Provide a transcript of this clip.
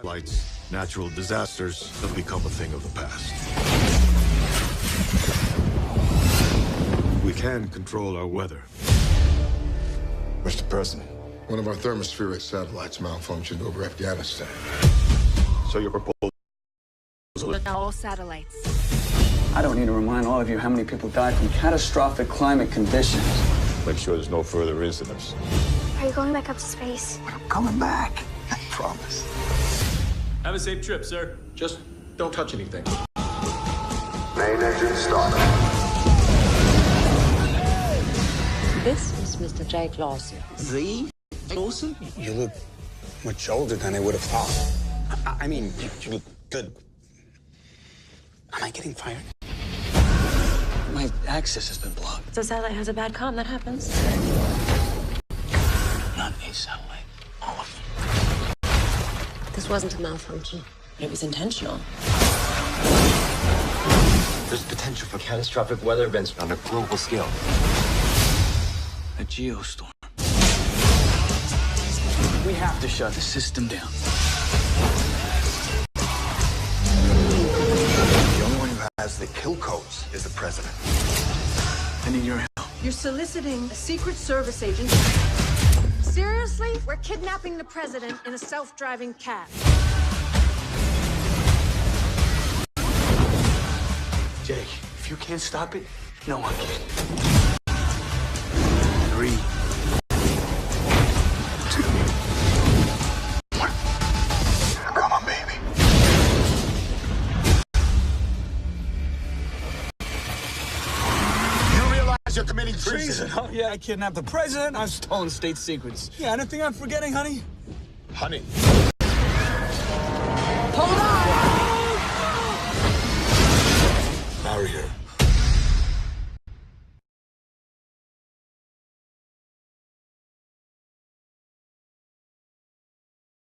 Lights, natural disasters have become a thing of the past. We can control our weather. Mr. President, one of our thermospheric satellites malfunctioned over Afghanistan. So your proposal... All satellites. I don't need to remind all of you how many people died from catastrophic climate conditions. Make sure there's no further incidents. Are you going back up to space? I'm coming back. I promise. Have a safe trip, sir. Just don't touch anything. Main engine start. This is Mr. Jake Lawson. The Lawson? You look much older than I would have thought. I mean, you look good. Am I getting fired? My access has been blocked. The satellite has a bad comm. That happens. Not a satellite. All of them. This wasn't a malfunction. It was intentional. There's potential for catastrophic weather events on a global scale. A geostorm. We have to shut the system down. The only one who has the kill codes is the president. I need your help. You're soliciting a Secret Service agent. Seriously? We're kidnapping the president in a self-driving cab. Jake, if you can't stop it, no one can. 3, 2, 1. Come on, baby. You realize you're committing treason? Oh, yeah, I kidnapped the president. I've stolen state secrets. Yeah, anything I'm forgetting, honey? Honey. Hold